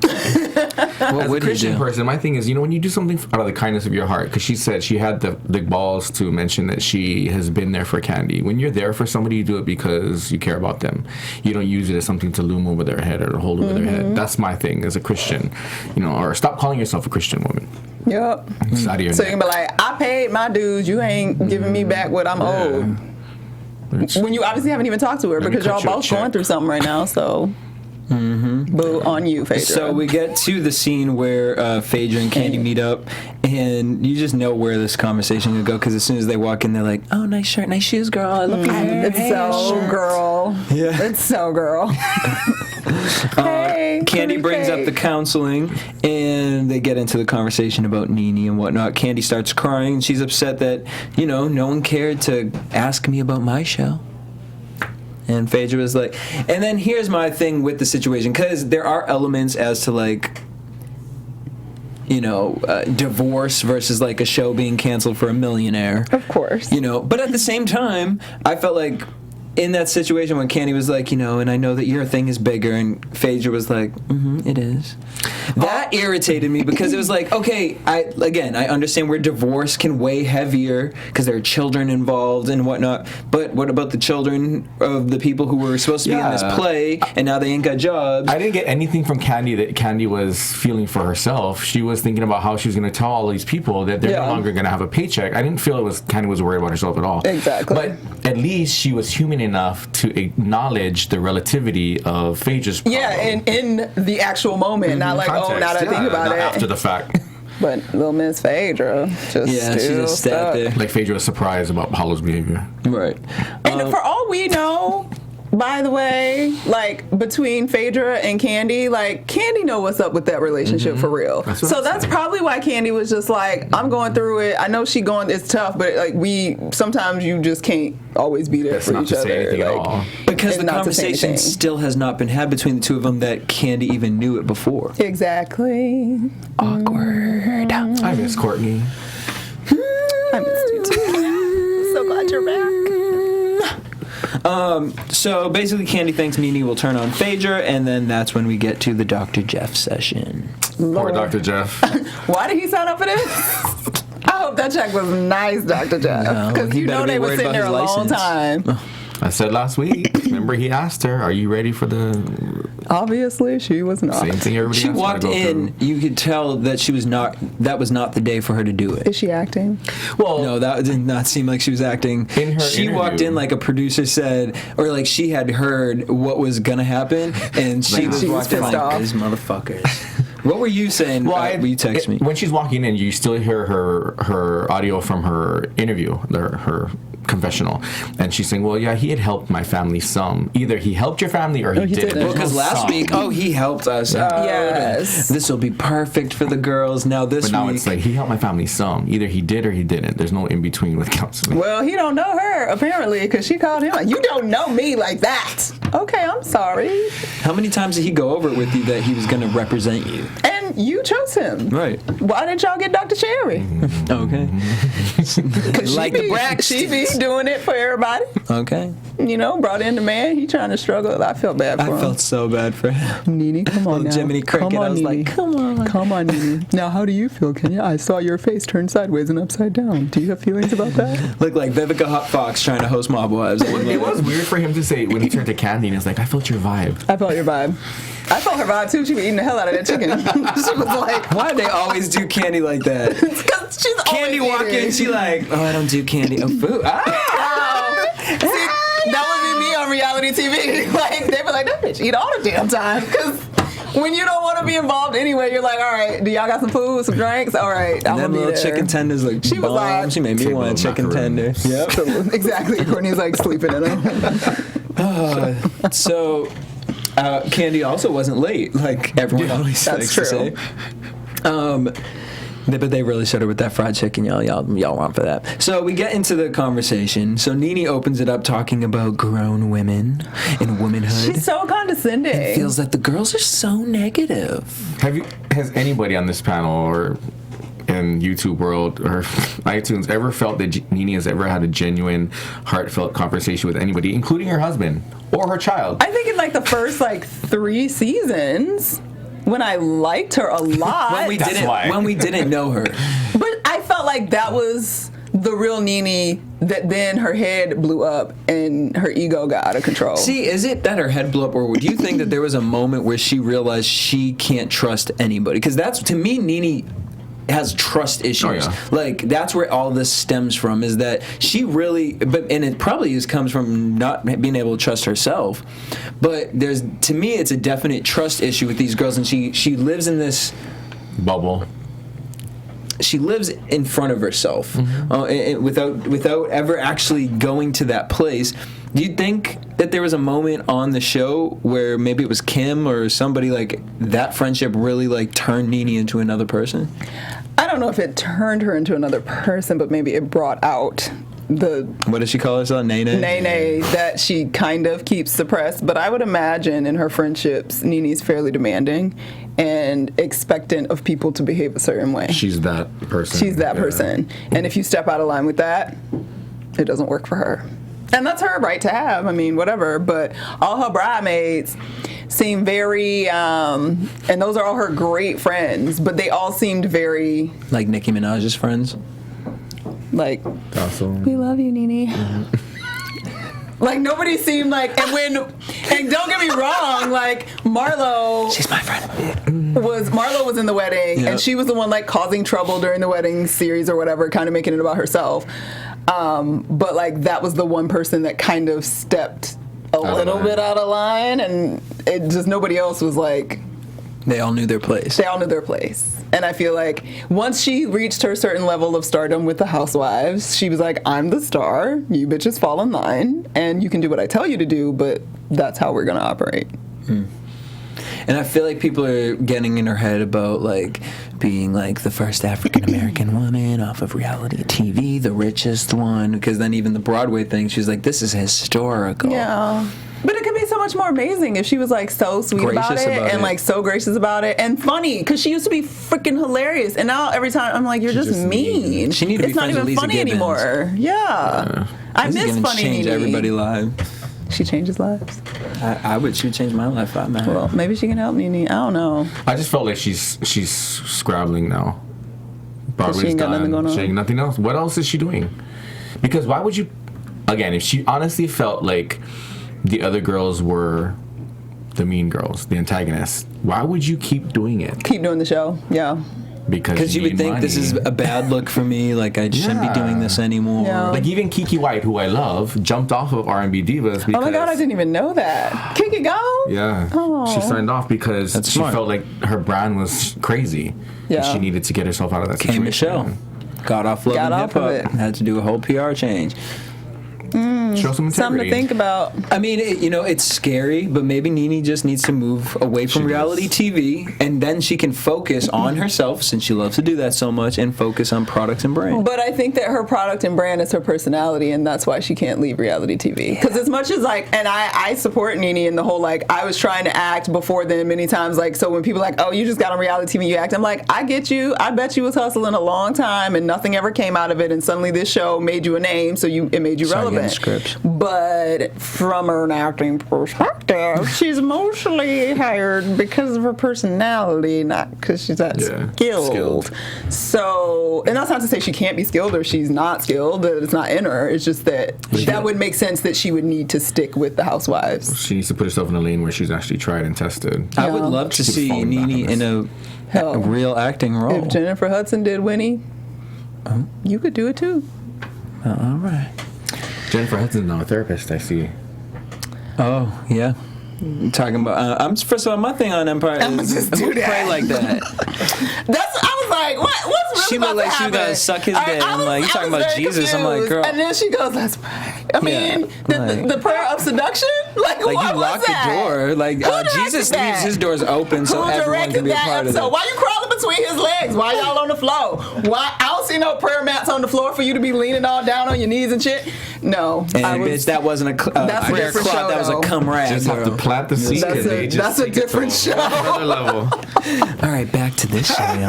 As a Christian person, my thing is, when you do something out of the kindness of your heart, because she said she had the balls to mention that she has been there for Kandi. When you're there for somebody, you do it because you care about them. You don't use it as something to loom over their head or to hold over their head. That's my thing as a Christian. Or stop calling yourself a Christian woman. Yep. It's out of your So neck. you can be like, I paid my dues. You ain't giving me back what I'm owed. When you obviously haven't even talked to her because y'all both going through something right now. So. Boo on you, Phaedra. So we get to the scene where Phaedra and Kandi meet up, and you just know where this conversation will go because as soon as they walk in, they're like, "Oh, nice shirt, nice shoes, girl. I love your hair. It's so girl. Yeah. It's so girl. Hey, Kandi brings up the counseling, and they get into the conversation about NeNe and whatnot. Kandi starts crying. She's upset that no one cared to ask me about my show. And Phaedra was like, and then here's my thing with the situation, because there are elements as to divorce versus like a show being canceled for a millionaire. Of course. But at the same time, I felt like in that situation when Kandi was like, and I know that your thing is bigger, and Phaedra was like, it is. That irritated me because it was like, okay, I understand where divorce can weigh heavier because there are children involved and whatnot, but what about the children of the people who were supposed to be in this play and now they ain't got jobs? I didn't get anything from Kandi that Kandi was feeling for herself. She was thinking about how she was going to tell all these people that they're no longer going to have a paycheck. I didn't feel Kandi was worried about herself at all. Exactly. But at least she was human enough to acknowledge the relativity of Phaedra's problem. Yeah, in the actual moment, not like, Context, now that I think about not it. after the fact. But little Miss Phaedra she just sat there. Like Phaedra was surprised about Paulo's behavior. Right. And for all we know, by the way, between Phaedra and Kandi, Kandi know what's up with that relationship for real. That's probably why Kandi was just like, I'm going through it. I know it's tough, but sometimes you just can't always be there for each other. At all. Because the conversation still has not been had between the two of them that Kandi even knew it before. Exactly. Awkward. I miss Courtney. I missed you too. So glad you're back. So basically Kandi thinks NeNe will turn on Phaedra, and then that's when we get to the Dr. Jeff session. Poor Dr. Jeff. Why did he sign up for this? I hope that check was nice, Dr. Jeff. Because they were sitting there a long time. I said last week, remember he asked her, are you ready for the... Obviously, she was not. Same thing everybody She else walked in, you could tell that she was not, that was not the day for her to do it. Is she acting? Well, no, that did not seem like she was acting. In her she interview, walked in like a producer said, or like she had heard what was going to happen, and she was walking like, these motherfuckers. What were you saying? Will you text me? When she's walking in, you still hear her audio from her interview, her confessional, and she's saying, well, yeah, he had helped my family some. Either he helped your family or he didn't. Well, because last week, he helped us out. Yes. This will be perfect for the girls. Now this But now week, it's like, he helped my family some. Either he did or he didn't. There's no in between with counseling. Well, he don't know her, apparently, because she called him like, you don't know me like that. Okay, I'm sorry. how many times did he go over it with you that he was going to represent you? And you chose him. Right. Why didn't y'all get Dr. Cherry? Okay. Like the Braxtons. She be doing it for everybody. Okay. You know, brought in the man. He trying to struggle. I feel bad for him. I felt so bad for him. NeNe, come on now. Jiminy Cricket. Come on, I was NeNe. like, come on. Come on, NeNe. Now, how do you feel, Kenya? I saw your face turn sideways and upside down. Do you have feelings about that? Looked like Vivica Hot Fox trying to host Mob Wives. It was weird for him to say when he turned to Kandi, and it's like, I felt your vibe. I felt your vibe. I felt her vibe too. She was eating the hell out of that chicken. She was like, Why do they always do Kandi like that? because she's Kandi always walk in, eating. she like, I don't do Kandi. Oh, food. See, that would be me on reality TV. Like, they'd be like, that bitch eat all the damn time. Because when you don't want to be involved anyway, you're like, all right, do y'all got some food, some drinks? All right, I'm And them gonna be little there. chicken tenders look She was bomb. like- She made me Take want a little chicken tender. macaroons. Yep. Exactly. Courtney's like sleeping in them. So, Kandi also wasn't late, like everyone always That's likes true. to say. But they really showed her with that fried chicken, y'all want for that. So we get into the conversation. So NeNe opens it up talking about grown women and womanhood. She's so condescending. It feels like the girls are so negative. Has anybody on this panel or in YouTube world or iTunes ever felt that NeNe has ever had a genuine, heartfelt conversation with anybody, including her husband or her child? I think in like the first 3 seasons, when I liked her a lot, When we didn't know her. but I felt like that was the real NeNe. That then her head blew up and her ego got out of control. See, is it that her head blew up, or would you think that there was a moment where she realized she can't trust anybody? Because that's, to me, NeNe has trust issues. Oh, yeah. Like, that's where all this stems from, is that she really, and it probably comes from not being able to trust herself. But to me, it's a definite trust issue with these girls, and she lives in this Bubble. She lives in front of herself, without ever actually going to that place. Do you think that there was a moment on the show where maybe it was Kim or somebody, like, that friendship really like turned NeNe into another person? I don't know if it turned her into another person, but maybe it brought out the What does she call herself? NeNe? NeNe that she kind of keeps suppressed. But I would imagine in her friendships, NeNe's fairly demanding and expectant of people to behave a certain way. She's that person. She's that person. And if you step out of line with that, it doesn't work for her. And that's her right to have. I mean, whatever. But all her bridesmaids seem very, and those are all her great friends, but they all seemed very, Like Nicki Minaj's friends? like, Also. we love you, NeNe. Like, nobody seemed like, and don't get me wrong, like, Marlo She's my friend. was in the wedding, Yep. and she was the one, like, causing trouble during the wedding series or whatever, kind of making it about herself. But, like, that was the one person that kind of stepped a little bit out of line, and it just, nobody else was like, They all knew their place. they all knew their place. And I feel like once she reached her certain level of stardom with the Housewives, she was like, I'm the star, you bitches fall in line, and you can do what I tell you to do, but that's how we're going to operate. And I feel like people are getting in her head about, like, being, like, the first African-American woman off of reality TV, the richest one, because then even the Broadway thing, she's like, this is historical. Yeah. But it could be so much more amazing if she was, like, so sweet about Gracious it about and, it. like, so gracious about it and funny, because she used to be freaking hilarious. And now every time I'm like, you're just mean. She need to be It's not friends with even Lisa funny Gibbons. anymore. Yeah. I This is miss gonna funny change NeNe. everybody's life. She changes lives. She would change my life if I met her. Well, maybe she can help NeNe. I don't know. I just felt like she's scrabbling now. Broadway's she ain't got nothing done. going on. She ain't nothing else. What else is she doing? Because why would you? Again, if she honestly felt like the other girls were the mean girls, the antagonists, why would you keep doing it? Keep doing the show. Yeah. Because you would need think this money. is a bad look for me. Like, I shouldn't be doing this anymore. Yeah. Like, even Kiki White, who I love, jumped off of R&B Divas because... Oh my God, I didn't even know that. Kick it go? Yeah. Oh. She signed off because That's she smart. felt like her brand was crazy. Yeah. And she needed to get herself out of that situation. Came Michelle. Got off Love Got and off Hip of Hop. it. Had to do a whole PR change. Show some integrity. Something to think about. I mean, it's scary, but maybe NeNe just needs to move away from reality TV, and then she can focus on herself, since she loves to do that so much, and focus on products and brand. But I think that her product and brand is her personality, and that's why she can't leave reality TV. Because as much as and I support NeNe in the whole I was trying to act before then many times. So when people oh, you just got on reality TV, you act. I'm like, I get you. I bet you was hustling a long time, and nothing ever came out of it, and suddenly this show made you a name, so it made you relevant. Scripts. But from an acting perspective, she's mostly hired because of her personality, not because she's that skilled. So, and that's not to say she can't be skilled or she's not skilled, that it's not in her. It's just that would make sense that she would need to stick with the Housewives. She needs to put herself in a lane where she's actually tried and tested. I would love to see NeNe in a real acting role. If Jennifer Hudson did Winnie, you could do it too. All right. Jennifer Hudson's now a therapist, I see. Oh, yeah. Talking about, first of all, my thing on Empire is who pray like that. I was like, what's really she about looked to like she was happen? gonna suck his dick. I'm like, you talking about Jesus? Confused. I'm like, girl. And then she goes, let's pray. I mean, the prayer of seduction? What you was lock that? the door. Jesus leaves his doors open so everyone can be a part of it. Why you crawling between his legs? Why y'all on the floor? Why? I don't see no prayer mats on the floor for you to be leaning all down on your knees and shit. No. And bitch, that wasn't a prayer cloth. That was a cum rag. Just have to plant the seed. That's a different show. Another level. All right, back to this show.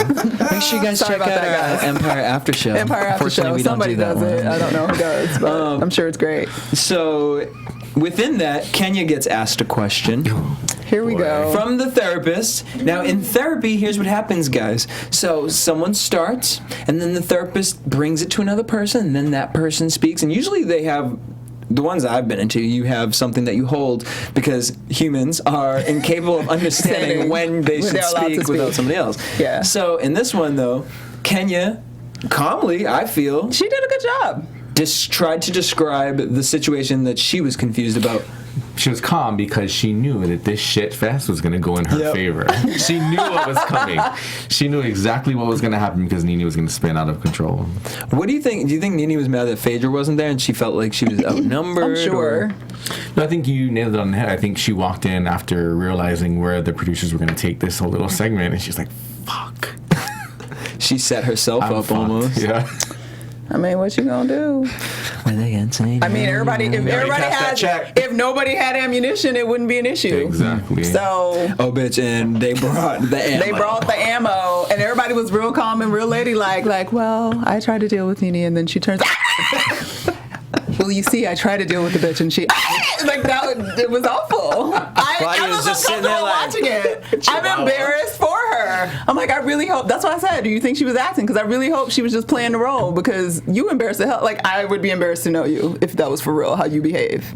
Make sure you guys check out our Empire After Show. Empire After Show. Somebody does it. I don't know who does, but I'm sure it's great. So, within that, Kenya gets asked a question. Here we go. From the therapist. Now, in therapy, here's what happens, guys. So, someone starts, and then the therapist brings it to another person, and then that person speaks. And usually they have, the ones I've been into, you have something that you hold because humans are incapable of understanding when they should speak without somebody else. Yeah. So, in this one, though, Kenya, calmly, I feel, she did a good job. Tried to describe the situation that she was confused about. She was calm because she knew that this shit fest was going to go in her favor. She knew what was coming. She knew exactly what was going to happen because NeNe was going to spin out of control. What do you think? Do you think NeNe was mad that Phaedra wasn't there and she felt like she was outnumbered? I'm sure. No, I think you nailed it on the head. I think she walked in after realizing where the producers were going to take this whole little segment, and she's like, fuck. She set herself up fucked. Almost. Yeah. I mean, what you gonna do? I mean, if nobody had ammunition, it wouldn't be an issue. Exactly. So. Oh, bitch, and they brought the ammo. They brought the ammo, and everybody was real calm and real ladylike. Well, I tried to deal with NeNe, and then she turns. Well, you see, I tried to deal with the bitch, and she it was awful. I was just sitting there watching it. I'm embarrassed for her. I'm like, I really hope. That's why I said, do you think she was acting? Because I really hope she was just playing the role. Because you embarrassed the hell. I would be embarrassed to know you if that was for real how you behave.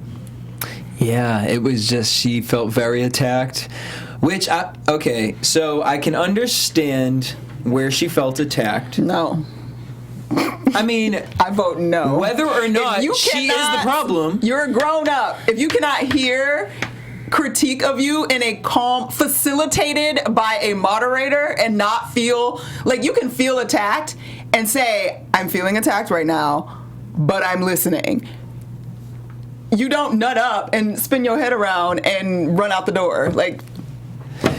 Yeah, it was just she felt very attacked. So I can understand where she felt attacked. No. I mean, I vote no. Whether or not she is the problem. You're a grown up. If you cannot hear critique of you in a calm, facilitated by a moderator, and not feel like you can feel attacked and say, I'm feeling attacked right now, but I'm listening. You don't nut up and spin your head around and run out the door.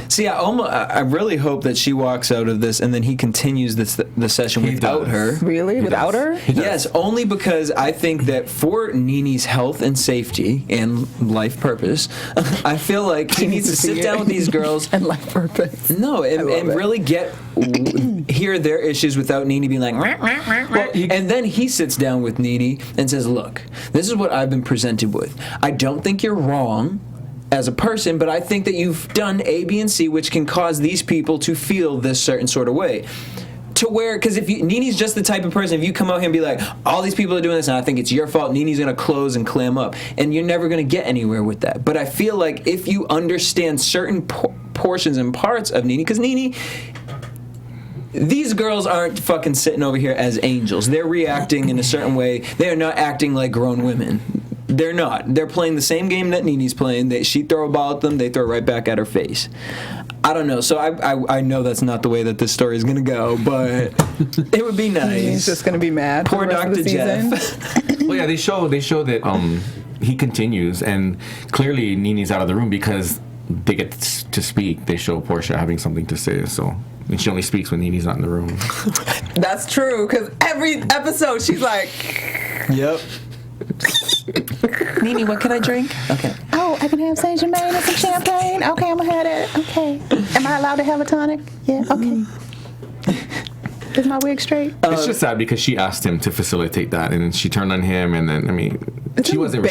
See, I really hope that she walks out of this and then he continues the session without her. Really? Without her? Yes, only because I think that for NeNe's health and safety and life purpose, I feel like he needs to sit down with these girls. And life purpose. No, and really hear their issues without NeNe being like, and then he sits down with NeNe and says, look, this is what I've been presented with. I don't think you're wrong as a person, but I think that you've done A, B, and C, which can cause these people to feel this certain sort of way. To where, because if NeNe's just the type of person, if you come out here and be like, all these people are doing this and I think it's your fault, NeNe's going to close and clam up. And you're never going to get anywhere with that. But I feel like if you understand certain portions and parts of NeNe, because NeNe, these girls aren't fucking sitting over here as angels. They're reacting in a certain way. They are not acting like grown women. They're not. They're playing the same game that NeNe's playing. She throw a ball at them, they throw it right back at her face. I don't know. So I know that's not the way that this story is gonna go, but it would be nice. He's just gonna be mad. Poor for the rest of Dr. the season. Jeff. Well, yeah, they show that he continues, and clearly NeNe's out of the room because they get to speak. They show Porsha having something to say, so. And she only speaks when NeNe's not in the room. That's true, because every episode she's like, Yep. NeNe, what can I drink? Okay. oh, I can have Saint Germain and some champagne. Okay, I'm gonna have that. Okay. Am I allowed to have a tonic? Yeah. Okay. Is my wig straight? It's just sad because she asked him to facilitate that, and then she turned on him, and then she wasn't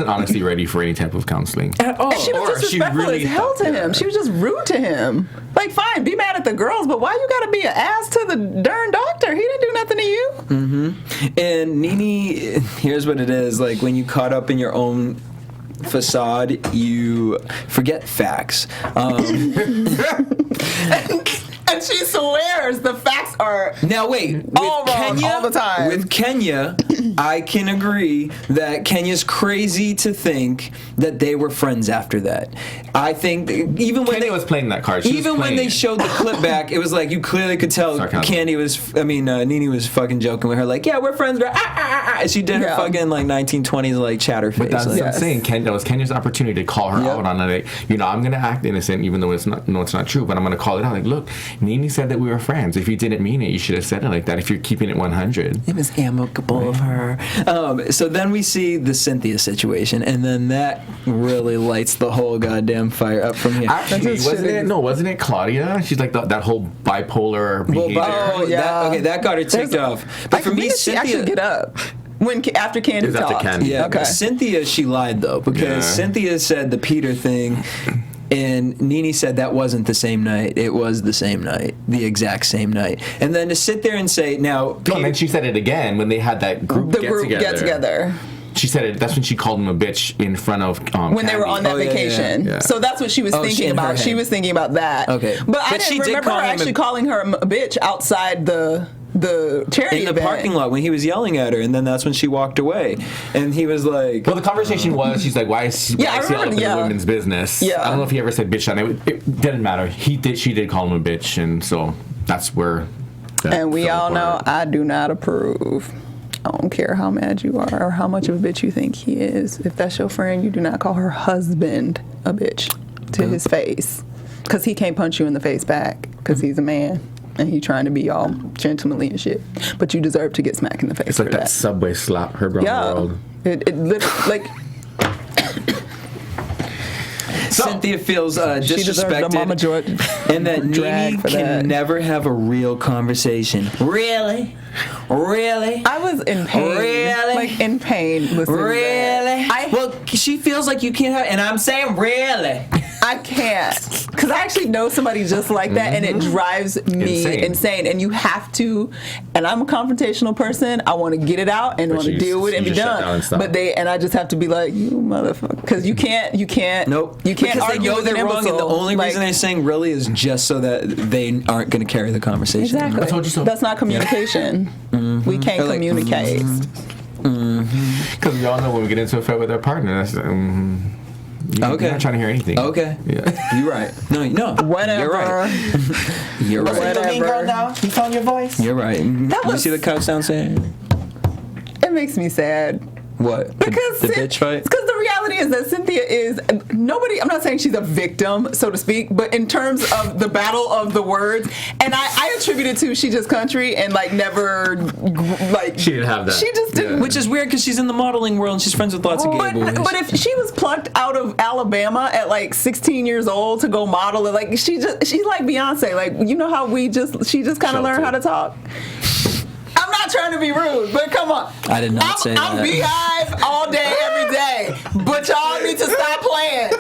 honestly ready for any type of counseling At all. And she was disrespectful as hell to him. She was just rude to him. Like, fine, be mad at the girls, but why you gotta be an ass to the darn doctor? He didn't do nothing to you. Mm-hmm. And NeNe, here's what it is. Like, when you caught up in your own facade, you forget facts. And she swears the facts are Now wait, with all wrong Kenya, all the time. With Kenya, I can agree that Kenya's crazy to think that they were friends after that. I think even when Kenya was playing that card. Even when they showed the clip back, it was like you clearly could tell NeNe was fucking joking with her, like, yeah, we're friends, and she did her fucking like 1920s like chatter face. But that's like, what I'm saying. That was Kenya's opportunity to call her out on it. I'm gonna act innocent even though it's not true, but I'm gonna call it out. Like, look, NeNe said that we were friends. If you didn't mean it, you should have said it like that. If you're keeping it 100, it was amicable of her. So then we see the Cynthia situation, and then that really lights the whole goddamn fire up from here. Actually, wasn't it Claudia? She's like that whole bipolar behavior. That got her ticked off. But for me, she Cynthia actually get up after Kandi talked. Yeah, okay. Cynthia, she lied though, because Cynthia said the Peter thing. And NeNe said that wasn't the same night. It was the same night, the exact same night. And then to sit there and say, now... and then she said it again when they had that group get-together. She said it. That's when she called him a bitch in front of when Kandi. they were on that vacation. Yeah. So that's what she was thinking about. She was thinking about that. Okay, but I didn't remember her actually calling her a bitch outside the charity in the parking lot when he was yelling at her, and then that's when she walked away, and he was like, well, the conversation was, she's like, why is he all up in the women's business? I don't know if he ever said bitch on it. It didn't matter. She did call him a bitch, and so that's where and we all know I do not approve. I don't care how mad you are or how much of a bitch you think he is. If that's your friend, you do not call her husband a bitch to his face, because he can't punch you in the face back because he's a man. And he trying to be all gentlemanly and shit. But you deserve to get smacked in the face. It's like that Subway slap her around the world. It literally, like... Cynthia feels disrespected. Mama George and that NeNe can never have a real conversation. Really? I was in pain. Really? Like, in pain listening Really? to that. Well, she feels like you can't have... And I'm saying really. I can't. Because I actually know somebody just like that, and it drives me insane. And you have to... And I'm a confrontational person. I want to get it out and want to deal with it and be done. And I just have to be like, you motherfucker. Because you can't... Nope. You can't because argue they know with they're an wrong, and the only like, reason they're saying really is just so that they aren't going to carry the conversation. Exactly. I told you so. That's not communication. We can't communicate. Because we all know when we get into a fight with our partner, that's... You're not trying to hear anything. Okay. Yeah. You're right. No. Whatever. You're right. You're right. Whatever. Mean girl now? You found your voice? You're right. You see the couch downstairs? It makes me sad. What? Because the bitch fight? Because the reality is that Cynthia is nobody. I'm not saying she's a victim, so to speak, but in terms of the battle of the words, and I attribute it to she just country and like never like she didn't have that. She just didn't. Which is weird because she's in the modeling world and she's friends with lots of gay boys. But if she was plucked out of Alabama at like 16 years old to go model, like she's like Beyonce. Like, you know how she just kind of learned how to talk. I'm not trying to be rude, but come on. I did not say that. I'm Beehive all day, every day. But y'all need to stop playing.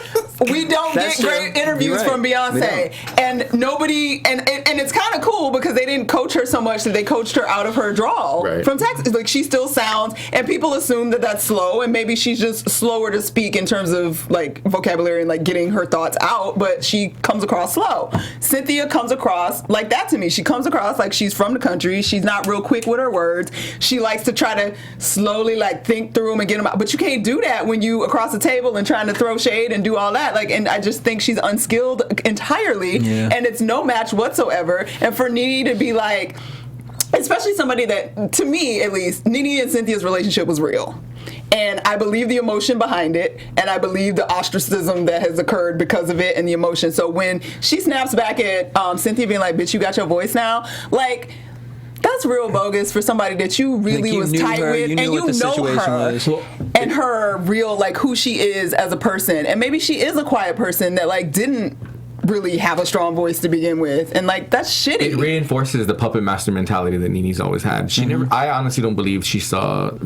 We don't get great interviews from Beyonce. And nobody, and it's kind of cool because they didn't coach her so much that they coached her out of her drawl from Texas. Like, she still sounds, and people assume that that's slow, and maybe she's just slower to speak in terms of like vocabulary and like getting her thoughts out, but she comes across slow. Cynthia comes across like that to me. She comes across like she's from the country. She's not real quick with her words. She likes to try to slowly like think through them and get them out. But you can't do that when you across the table and trying to throw shade and do all that. Like, and I just think she's unskilled entirely, and it's no match whatsoever. And for NeNe to be like, especially somebody that, to me at least, NeNe and Cynthia's relationship was real. And I believe the emotion behind it, and I believe the ostracism that has occurred because of it and the emotion. So when she snaps back at Cynthia being like, bitch, you got your voice now, like, that's real bogus for somebody that you really was tight with, and you know her and her real, like, who she is as a person. And maybe she is a quiet person that, like, didn't really have a strong voice to begin with, and like that's shitty. It reinforces the puppet master mentality that NeNe's always had. She never. I honestly don't believe she saw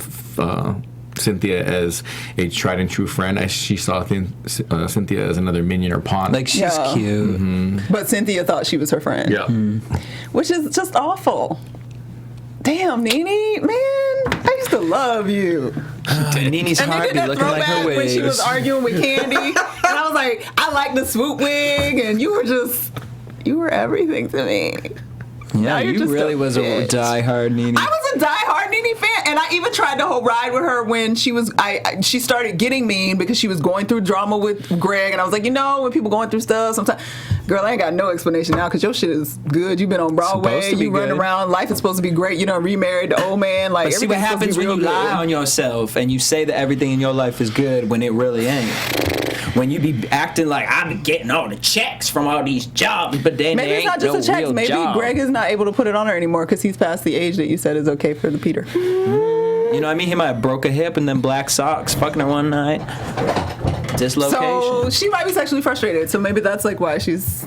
Cynthia as a tried and true friend. She saw Cynthia as another minion or pawn. Like, she's cute, but Cynthia thought she was her friend. Yeah, which is just awful. Damn, NeNe, man, I used to love you. NeNe's heart be looking like her wigs. When she was arguing with Kandi, and I was like, I like the swoop wig, and you were everything to me. Yeah, you really was a diehard NeNe. I was a diehard NeNe fan, and I even tried to ride with her when she was. She started getting mean because she was going through drama with Greg, and I was like, when people going through stuff, sometimes, girl, I ain't got no explanation now because your shit is good. You've been on Broadway, you run around. Life is supposed to be great. You done remarried the old man. Like, but see what happens when you lie on yourself and you say that everything in your life is good when it really ain't. When you be acting like I'm getting all the checks from all these jobs, but then maybe it's not just the checks. Maybe Greg is not able to put it on her anymore because he's past the age that you said is okay for the Peter. You know what I mean? He might have broke a hip and then black socks, fucking her one night. Dislocation. So she might be sexually frustrated. So maybe that's like why she's.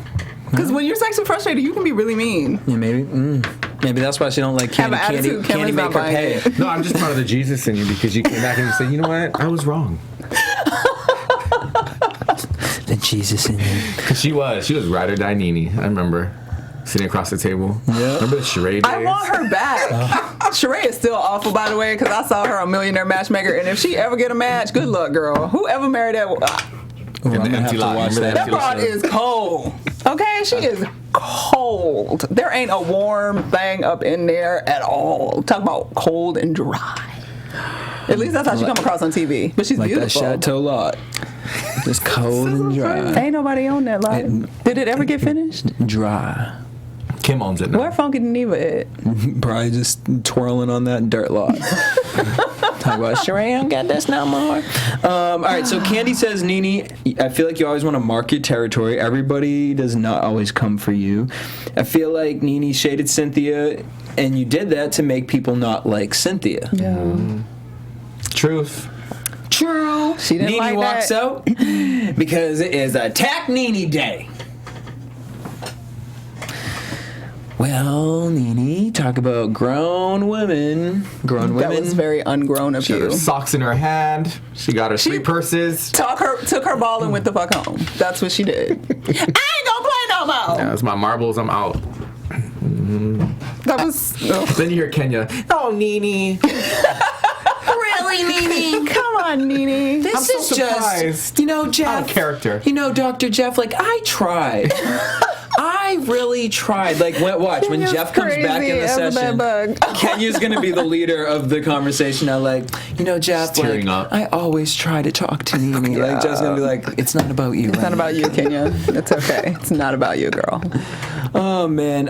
Because when you're sexually frustrated, you can be really mean. Yeah, maybe. Maybe that's why she don't like Kandi. Kandi make her pay. No, I'm just part of the Jesus in you because you came back and you said, you know what? I was wrong. The Jesus in you. Because she was ride or die NeNe. I remember sitting across the table. Yeah. Remember the Sheree days? I want her back. Sheree is still awful, by the way, because I saw her on Millionaire Matchmaker, and if she ever get a match, good luck, girl. Whoever married that. I'm gonna have to watch that. That broad is cold. Okay, she is cold. There ain't a warm thing up in there at all. Talk about cold and dry. At least that's how she come across on TV. But she's like beautiful. That Chateau lot. Just cold and dry. Ain't nobody on that lot. Did it ever get finished? Dry. Kim owns it now. Where Funky Geneva at? Probably just twirling on that dirt lot. Talk about Sheree, I don't got this no more. All right, so Kandi says, NeNe, I feel like you always want to mark your territory. Everybody does not always come for you. I feel like NeNe shaded Cynthia, and you did that to make people not like Cynthia. Yeah. Truth. True. She didn't NeNe like walks that. out because it is Attack NeNe Day. Well, NeNe, talk about grown women. That was very ungrown of She had you. her socks in her hand. She got her 3 purses. Took her ball and went the fuck home. That's what she did. I ain't gonna play no more. Yeah, that's my marbles. I'm out. That was. Then you hear Kenya. Oh, NeNe. Really, NeNe? Come on, NeNe. This I'm so is surprised. just, Jeff. Out of character. Dr. Jeff, like, I tried. I really tried. Like, watch, when Jeff comes back in the session, Kenya's going to be the leader of the conversation now. Like, Jeff, tearing up. I always try to talk to NeNe. Yeah. Like, Jeff's going to be like, it's not about you. It's not about you, Kenya. It's okay. It's not about you, girl. Oh, man.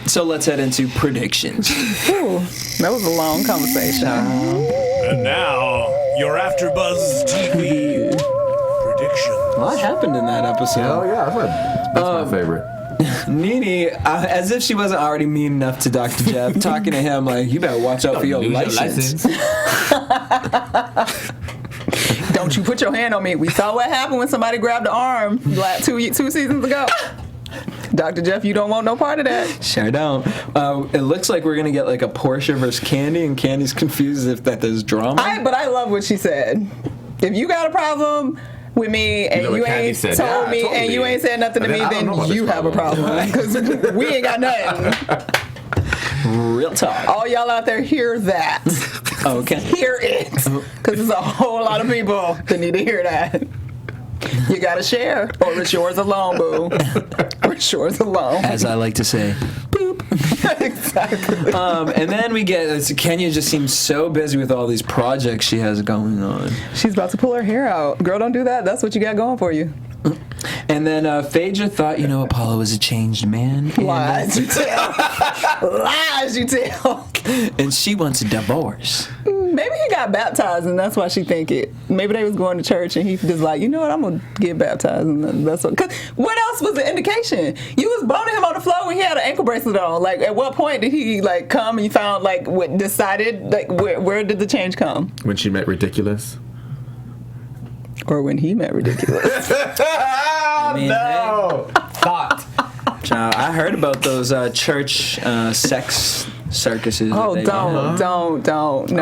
So let's head into predictions. Ooh, that was a long conversation. And now, your AFTERBUZZ TV prediction. A lot happened in that episode. Oh, yeah. That's my favorite. NeNe, as if she wasn't already mean enough to Dr. Jeff, talking to him like, you better watch out for your license. Don't you put your hand on me. We saw what happened when somebody grabbed the arm like two seasons ago. Dr. Jeff, you don't want no part of that. Sure don't. It looks like we're going to get like a Porsha versus Kandi, and Candy's confused if that there's drama. But I love what she said. If you got a problem with me and you ain't told me and you ain't said nothing to me, then you have a problem. Because we ain't got nothing. Real talk. All y'all out there hear that. Okay. Hear it. Because there's a whole lot of people that need to hear that. You gotta share, or it's yours alone, boo. Or it's yours alone. As I like to say, boop. Exactly. And then we get Kenya just seems so busy with all these projects she has going on. She's about to pull her hair out. Girl, don't do that. That's what you got going for you. And then Phaedra thought, Apollo was a changed man. Lies you tell. Lies you tell. And she wants a divorce. Maybe he got baptized and that's why she think it. Maybe they was going to church and he just like, you know what, I'm gonna get baptized and then that's what. Cause what else was the indication? You was boning him on the floor when he had an ankle bracelet on. Like, at what point did he like come and you found like what decided like where did the change come? When she met Ridiculous. Or when he met Ridiculous. No. Thought. Child, I heard about those church sex circuses. Oh, don't, no. Not in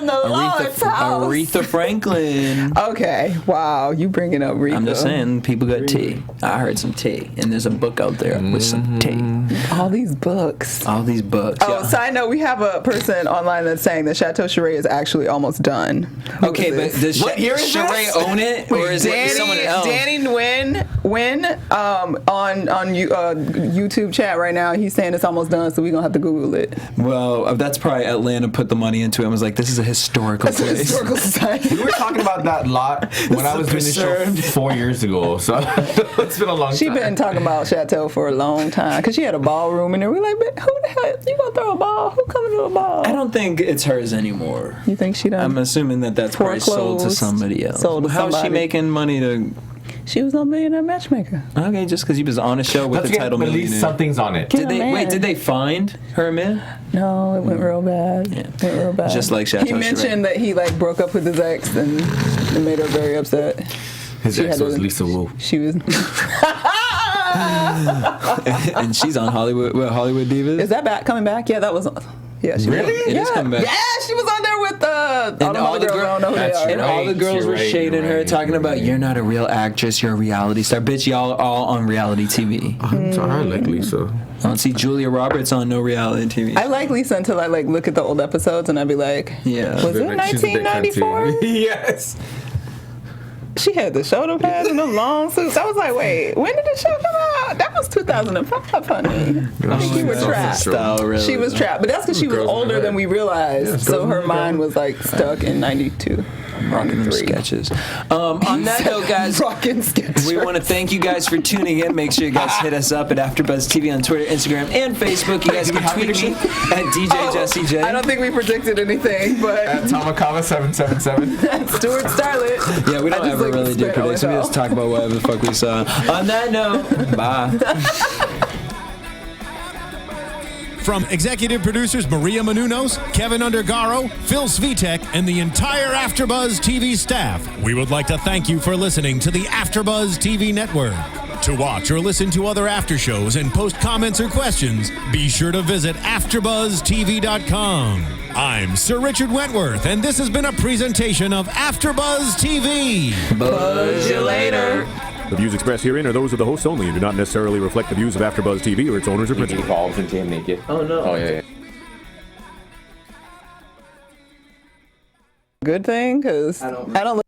the Lord's house. Aretha Franklin. Okay, wow, you bringing up Aretha. I'm just saying, people got tea. I heard some tea, and there's a book out there with some tea. All these books. Oh, yeah. Side note, we have a person online that's saying that Chateau Charest is actually almost done. Okay, but does Charest own it, or is it someone else? Danny Nguyen on YouTube chat right now, he's saying it's almost done, so we're going to have to Google it. Well, that's probably Atlanta put the money into it and was like, this is a historical place. Historical society. We were talking about that lot when I was doing this show 4 years ago, so it's been a long time. She's been talking about Chateau for a long time, because she had a ballroom in there. We're like, who the hell, you going to throw a ball? Who coming to a ball? I don't think it's hers anymore. You think she done? I'm assuming that's probably sold to somebody else. How is she making money to... She was on Millionaire Matchmaker. Okay, just because he was on a show with the title Millionaire. At least something's on it. Did they find her a man? No, it went real bad. Yeah. It went real bad. Just like Chateau He mentioned that he like broke up with his ex and it made her very upset. His ex was Lisa Wu. She was... And she's on Hollywood Divas? Is that coming back? Yeah, that was... Yeah, she really? Was, it is coming back. Yeah, she was on there with all the girls. I don't know who they are. And all the girls were shading her, talking about you're not a real actress, you're a reality star. Bitch, y'all all on reality TV. I like Lisa. I don't see Julia Roberts on no reality TV. I like Lisa until I like look at the old episodes and I'd be like, yeah, was it 1994? Yes. She had the shoulder pads and the long suits. I was like, wait, when did the show come out? That was 2005, honey. I think you were trapped. Really, she was trapped. But that's because she was older than we realized. Yeah, so her mind was like stuck in 92. Rocking them sketches. On that note, guys, we want to thank you guys for tuning in. Make sure you guys hit us up at AfterBuzz TV on Twitter, Instagram, and Facebook. You guys can tweet me at DJ Jesse Janedy. I don't think we predicted anything, but at Tomakava777. Stuart Starlet. Yeah, we don't ever really do predictions. We just talk about whatever the fuck we saw. On that note, bye. From executive producers Maria Menounos, Kevin Undergaro, Phil Svitek, and the entire AfterBuzz TV staff, we would like to thank you for listening to the AfterBuzz TV network. To watch or listen to other after shows and post comments or questions, be sure to visit AfterBuzzTV.com. I'm Sir Richard Wentworth, and this has been a presentation of AfterBuzz TV. Buzz you later. The views expressed herein are those of the hosts only and do not necessarily reflect the views of AfterBuzz TV or its owners or principals. He evolves into him naked. Oh, no. Oh, yeah. Good thing, because I don't